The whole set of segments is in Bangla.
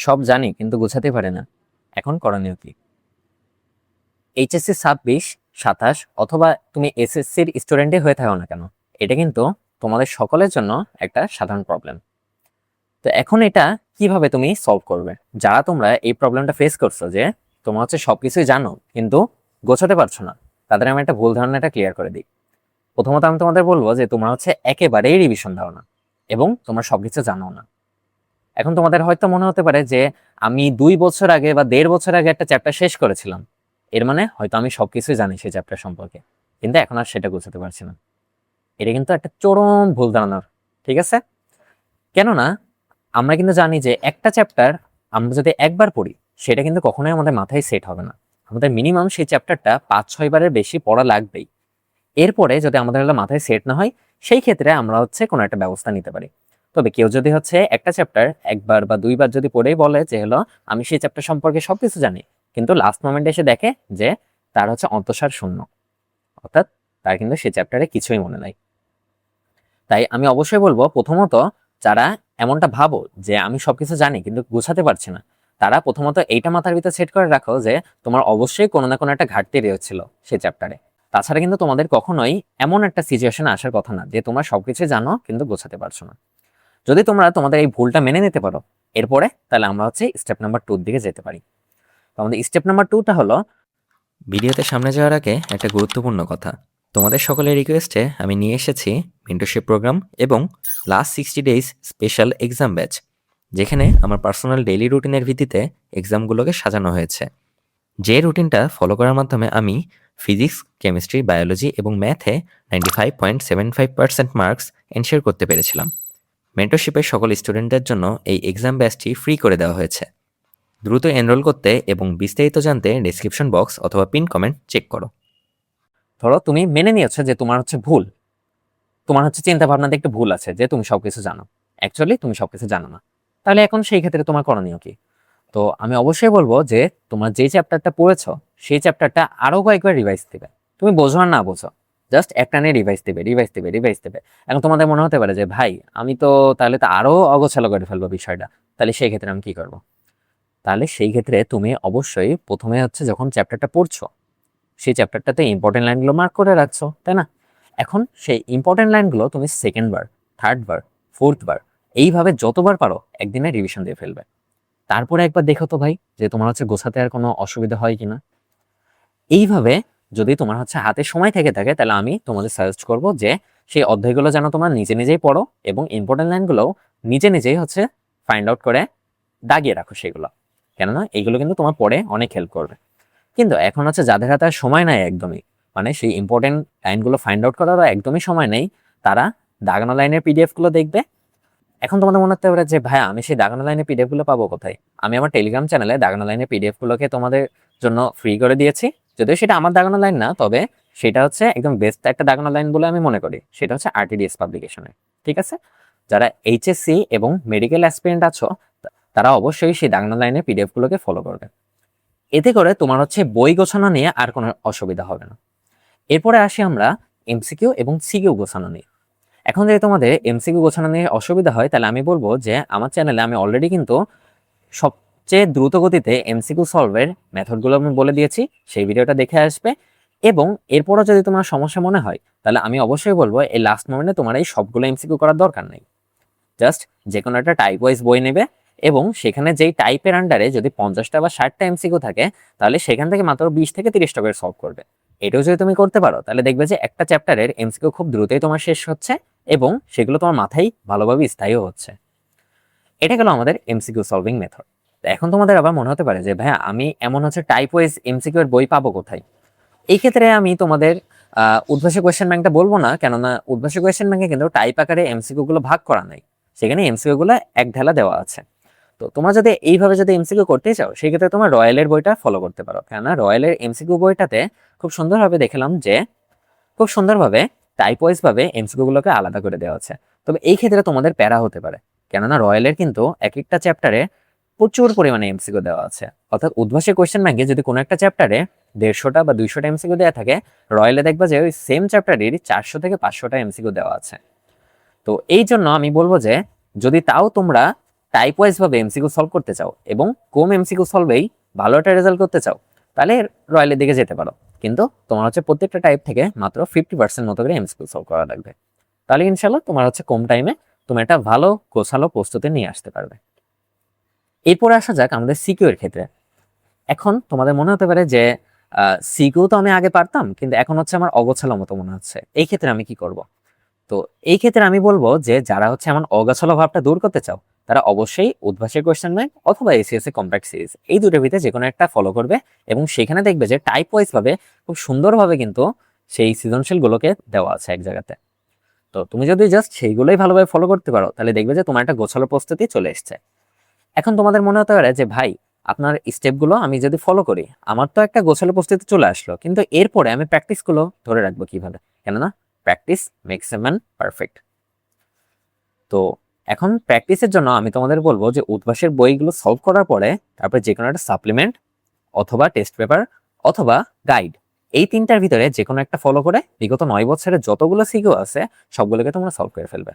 সব জানি কিন্তু গোছাতে পারে না, এখন করণীয় কি? এইচএসসি 26, 27 অথবা তুমি এসএসসির স্টুডেন্টই হয়ে থাকো না কেন, এটা কিন্তু তোমাদের সকলের জন্য একটা সাধারণ প্রবলেম। তো এখন এটা কিভাবে তুমি সলভ করবে? যারা তোমরা এই প্রবলেমটা ফেস করছো যে তোমরা হচ্ছে সবকিছুই জানো কিন্তু গোছাতে পারছো না, তাদের আমি একটা ভুল ধারণাটা ক্লিয়ার করে দিই। প্রথমত আমি তোমাদের বলবো যে তোমরা হচ্ছে একেবারেই রিভিশন দাও না এবং তোমরা সবকিছু জানো না। এখন তোমাদের হয়তো মনে হতে পারে যে আমি 2 বছর আগে বা 1.5 বছর আগে একটা চ্যাপ্টার শেষ করেছিলাম, এর মানে হয়তো আমি সবকিছুই জানি সেই চ্যাপ্টার সম্পর্কে, কিন্তু এখন আর সেটা গোছাতে পারছি না। এটা কিন্তু একটা চরম ভুল ধারণার, ঠিক আছে? কেননা আমরা কিন্তু জানি যে একটা চ্যাপ্টার আমরা যদি একবার পড়ি সেটা কিন্তু কখনোই আমাদের মাথায় সেট হবে না। আমাদের মিনিমাম সেই চ্যাপ্টারটা 5-6 বারের বেশি পড়া লাগবেই। এরপরে যদি আমাদের হলো মাথায় সেট না হয়, সেই ক্ষেত্রে আমরা হচ্ছে কোনো একটা ব্যবস্থা নিতে পারি। তবে কেউ যদি হচ্ছে একটা চ্যাপ্টার একবার বা 2বার যদি পড়েই বলে যে হলো আমি সেই চ্যাপ্টার সম্পর্কে সবকিছু জানি, কিন্তু লাস্ট মোমেন্টে এসে দেখে যে তার হচ্ছে অন্তঃসার শূন্য, অর্থাৎ তার কিন্তু সেই চ্যাপ্টারে কিছুই মনে নাই। তাই আমি অবশ্যই বলবো, প্রথমত যারা এমনটা ভাবো যে আমি সবকিছু জানি কিন্তু গোছাতে পারছি না, তারা প্রথমত এইটা মাথার ভিতরে সেট করে রাখো যে তোমার অবশ্যই কোনো না কোনো একটা ঘাটতি রয়েছিল সেই চ্যাপ্টারে। তাছাড়া কিন্তু তোমাদের কখনোই এমন একটা সিচুয়েশনে আসার কথা না যে তোমরা সবকিছু জানো কিন্তু গোছাতে পারছো না। যদি তোমরা তোমাদের এই ভুলটা মেনে নিতে পারো, এরপরে তাহলে আমরা হচ্ছে স্টেপ নাম্বার 2 দিকে যেতে পারি। তো আমাদের স্টেপ নাম্বার 2টা হলো, ভিডিওতে সামনে যাওয়ার আগে একটা গুরুত্বপূর্ণ কথা। তোমাদের সকলের রিকোয়েস্টে আমি নিয়ে এসেছি মেন্টরশিপ প্রোগ্রাম এবং last 60 days special exam batch, যেখানে আমার পার্সোনাল ডেইলি রুটিনের ভিত্তিতে এক্সামগুলোকে সাজানো হয়েছে। যে রুটিনটা ফলো করার মাধ্যমে আমি ফিজিক্স, কেমিস্ট্রি, বায়োলজি এবং ম্যাথে 95.75% মার্কস এনশিওর করতে পেরেছিলাম। মেন্টরশিপের সকল স্টুডেন্টদের জন্য এই এক্সাম ব্যাচটি ফ্রি করে দেওয়া হয়েছে। দ্রুত এনরোল করতে এবং বিস্তারিত জানতে ডেসক্রিপশন বক্স অথবা পিন কমেন্ট চেক করো। ধরো তুমি মেনে নিয়েছো যে তোমার হচ্ছে ভুল, তোমার হচ্ছে চিন্তা ভাবনাতে একটু ভুল আছে যে তুমি সবকিছু জানো, অ্যাকচুয়ালি তুমি সবকিছু জানো না। তাহলে এখন সেই ক্ষেত্রে তোমার করণীয় কি? তো আমি অবশ্যই বলবো যে তোমার যে চ্যাপ্টারটা পড়েছো সেই চ্যাপ্টারটা আরো কয়েকবার রিভাইজ দিবে। তুমি বোঝো আর না বোঝো, জাস্ট একটা নিয়ে রিভাইজ দিবে, রিভাইজ দিবে, রিভাইজ দিবে। এখন তোমাদের মনে হতে পারে যে ভাই আমি তো তাহলে তো আরো অগোছালো করে ফেলবো বিষয়টা, তাহলে সেই ক্ষেত্রে আমি কি করব? তাহলে সেই ক্ষেত্রে তুমি অবশ্যই প্রথমে হচ্ছে যখন চ্যাপ্টারটা পড়ছো সেই চ্যাপ্টারটাতে ইম্পর্টেন্ট লাইনগুলো মার্ক করে রাখছো, তাই না? এখন সেই ইম্পর্টেন্ট লাইনগুলো তুমি সেকেন্ড বার, থার্ড বার, ফোর্থ বার, এইভাবে যতবার পারো একদিনে রিভিশন দিয়ে ফেলবে। তারপরে একবার দেখো তো ভাই যে তোমার হচ্ছে গোছাতে আর কোনো অসুবিধা হয় কিনা। এইভাবে যদি তোমার হচ্ছে হাতে সময় থেকে থাকে, তাহলে আমি তোমাদের সাজেস্ট করব যে সেই অধ্যায়গুলো যেন তোমরা নিজে নিজেই পড়ো এবং ইম্পর্টেন্ট লাইনগুলো নিজে নিজেই হচ্ছে ফাইন্ড আউট করে দাগিয়ে রাখো সেগুলো, কেননা এইগুলো কিন্তু তোমার পরে অনেক হেল্প করবে। কিন্তু এখন হচ্ছে যাদের হাতে আর সময় নাই একদমই, মানে সেই ইম্পর্টেন্ট লাইনগুলো ফাইন্ড আউট করারও একদমই সময় নেই, তারা দাগানো লাইনের পিডিএফ গুলো দেখবে। এখন তোমাদের মনে হতে পারে যে ভাই আমি সেই দাগানো লাইনের পিডিএফ গুলো পাবো কোথায়? আমি আমার টেলিগ্রাম চ্যানেলে দাগানো লাইনের পিডিএফ গুলোকে তোমাদের জন্য ফ্রি করে দিয়েছি। যদিও সেটা আমার দাগানো লাইন না, তবে সেটা হচ্ছে একদম বেস্ট একটা দাগানো লাইন বলে আমি মনে করি। সেটা হচ্ছে আরটিডিএস পাবলিকেশনের, ঠিক আছে? যারা এইচএসসি এবং মেডিকেল অ্যাসপিরেন্ট আছো, তারা অবশ্যই সেই দাগানো লাইনের পিডিএফ গুলোকে ফলো করবে। এতে করে তোমার হচ্ছে বই গোছানো নিয়ে আর কোনো অসুবিধা হবে না। এরপরে আসি আমরা এমসিকিউ এবং সিকিউ গোছানো নিয়ে। এখন যদি তোমাদের এমসিকিউ গোছানো নিয়ে অসুবিধা হয়, তাহলে আমি বলবো যে আমার চ্যানেলে আমি অলরেডি কিন্তু সবচেয়ে দ্রুত গতিতে এমসিকিউ সলভের মেথডগুলো আমি বলে দিয়েছি, সেই ভিডিওটা দেখে আসবে। এবং এরপরও যদি তোমার সমস্যা মনে হয়, তাহলে আমি অবশ্যই বলবো এই লাস্ট মোমেন্টে তোমার এই সবগুলো এমসিকিউ করার দরকার নেই। জাস্ট যে কোনো একটা টাইপ ওয়াইজ বই নেবে এবং সেখানে যেই টাইপের আন্ডারে যদি 50টা বা 60টা এমসিকিউ থাকে, তাহলে সেখান থেকে মাত্র 20 থেকে 30টা করে সলভ করবে। এটাও যদি তুমি করতে পারো, তাহলে দেখবে যে একটা চ্যাপ্টারের এমসিকিউ খুব দ্রুতই তোমার শেষ হচ্ছে এবং সেগুলো তোমার মাথায় ভালোভাবে স্থায়ী হচ্ছে। এটা গেল আমাদের এমসিকিউ সলভিং মেথড। এখন তোমাদের আবার মনে হতে পারে যে ভাইয়া আমি এমন হচ্ছে টাইপ ওয়াইজ এমসিকিউ এর বই পাবো কোথায়? এই ক্ষেত্রে আমি তোমাদের উদ্ভাসী কোয়েশ্চেন ব্যাংকটা বলবো না, কেননা উদ্ভাসী কোয়েশ্চেন ব্যাংকে কিন্তু টাইপ আকারে এমসিকিউ গুলো ভাগ করা নাই, সেখানে এমসিকিউ গুলো এক ঢেলা দেওয়া আছে। তো তোমরা যদি এইভাবে যদি এমসিকিউ করতে চাও, সেক্ষেত্রে তোমার রয়্যালের বইটা ফলো করতে পারো, কেননা রয়্যালের এমসিকিউ বইটাতে খুব সুন্দরভাবে দেখলাম যে খুব সুন্দরভাবে টাইপ ওয়াইজ ভাবে এমসিকিউ গুলোকে আলাদা করে দেওয়া আছে। তবে এই ক্ষেত্রে তোমাদের প্যারা হতে পারে, কেননা রয়্যালের কিন্তু এক একটা চ্যাপ্টারে প্রচুর পরিমাণে এমসিকিউ দেওয়া আছে। অর্থাৎ উদ্ভাসী কোয়েশ্চেন ব্যাংকে যদি কোনো একটা চ্যাপ্টারে 150টা বা 200টা এমসিকিউ দেওয়া থাকে, রয়্যালে দেখবা যে ওই সেম চ্যাপ্টারের 400 থেকে 500টা এমসিকিউ দেওয়া আছে। তো এই জন্য আমি বলবো যে যদি তাও তোমরা টাইপ ওয়াইজ ভাবে এমসিকিউ সলভ করতে চাও এবং কম এমসিকিউ সলভেই ভালো একটা রেজাল্ট করতে চাও, তাহলে রয়্যালের দিকে যেতে পারো। কিন্তু তোমার হচ্ছে প্রত্যেকটা টাইপ থেকে মাত্র 50% মতো করে এমসিকিউ সলভ করা লাগবে। তাহলে ইনশাল্লাহ তোমার হচ্ছে কম টাইমে তুমি একটা ভালো গোছালো প্রস্তুতি নিয়ে আসতে পারবে। এরপরে আসা যাক আমাদের সিকিউ এর ক্ষেত্রে। এখন তোমাদের মনে হতে পারে যে সিকিউ তো আমি আগে পারতাম, কিন্তু এখন হচ্ছে আমার অগোছালো মতো মনে হচ্ছে, এই ক্ষেত্রে আমি কি করব? তো এই ক্ষেত্রে আমি বলবো যে যারা হচ্ছে এমন অগোছালো ভাবটা দূর করতে চাও, তারা অবশ্যই উদ্ভাসের কোয়েশ্চেন ব্যাংক অথবা এসিএস এর কম্প্যাক্ট সিরিজ, এই দুটোর ভিতরে যে কোনো একটা ফলো করবে এবং সেখানে দেখবে যে টাইপ ওয়াইজ ভাবে খুব সুন্দরভাবে কিন্তু সেই সৃজনশীল গুলোকে দেওয়া আছে এক জায়গাতে। তো তুমি যদি জাস্ট সেইগুলোই ভালোভাবে ফলো করতে পারো, তাহলে দেখবে যে তোমার একটা গোছালো প্রস্তুতি চলে এসছে। এখন তোমাদের মনে হতে পারে যে ভাই, আপনার স্টেপগুলো আমি যদি ফলো করি, আমার তো একটা গোছালো প্রস্তুতি চলে আসলো, কিন্তু এরপরে আমি প্র্যাকটিসগুলো ধরে রাখবো কিভাবে? কেননা practice makes a man perfect. তো এখন প্র্যাকটিসের জন্য আমি তোমাদের বলবো যে উদ্ভাসের বইগুলো সলভ করার পরে তারপরে যে কোনো একটা সাপ্লিমেন্ট অথবা টেস্ট পেপার অথবা গাইড, এই তিনটার ভিতরে যে কোনো একটা ফলো করে বিগত 9 বছরের যতগুলো সিকিউ আছে সবগুলোকে তোমরা সলভ করে ফেলবে।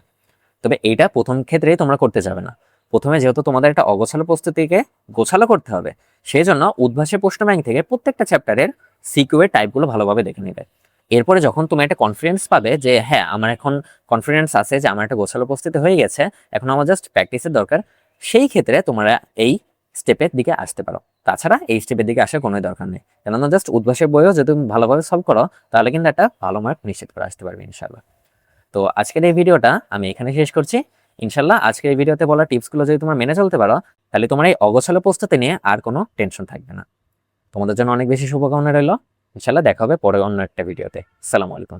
তবে এইটা প্রথম ক্ষেত্রেই তোমরা করতে যাবে না। প্রথমে যেহেতু তোমাদের একটা অগোছালো প্রস্তুতিকে গোছালো করতে হবে, সেই জন্য উদ্ভাসের প্রশ্ন ব্যাংক থেকে প্রত্যেকটা চ্যাপ্টারের সিকিউ এর টাইপগুলো ভালোভাবে দেখে নেবে। এরপরে যখন তুমি একটা কনফিডেন্স পাবে যে হ্যাঁ, আমার এখন কনফিডেন্স আছে যে আমার একটা গোছালো প্রস্তুতি হয়ে গেছে, এখন আমার জাস্ট প্র্যাকটিসের দরকার, সেই ক্ষেত্রে তোমরা এই স্টেপের দিকে আসতে পারো। তাছাড়া এই স্টেপের দিকে আসার কোনো দরকার নেই, কেননা জাস্ট উদ্ভাসের বইও যদি তুমি ভালোভাবে সলভ করো, তাহলে কিন্তু একটা ভালো মার্ক নিশ্চিত করে আসতে পারবে ইনশাল্লাহ। তো আজকের এই ভিডিওটা আমি এখানে শেষ করছি। ইনশাল্লাহ আজকের এই ভিডিওতে বলা টিপসগুলো যদি তোমরা মেনে চলতে পারো, তাহলে তোমার এই অগোছালো প্রস্তুতি নিয়ে আর কোনো টেনশন থাকবে না। তোমাদের জন্য অনেক বেশি শুভকামনা রইল। ইনশাল্লাহ দেখা হবে পরে অন্য একটা ভিডিওতে। আসসালামু আলাইকুম।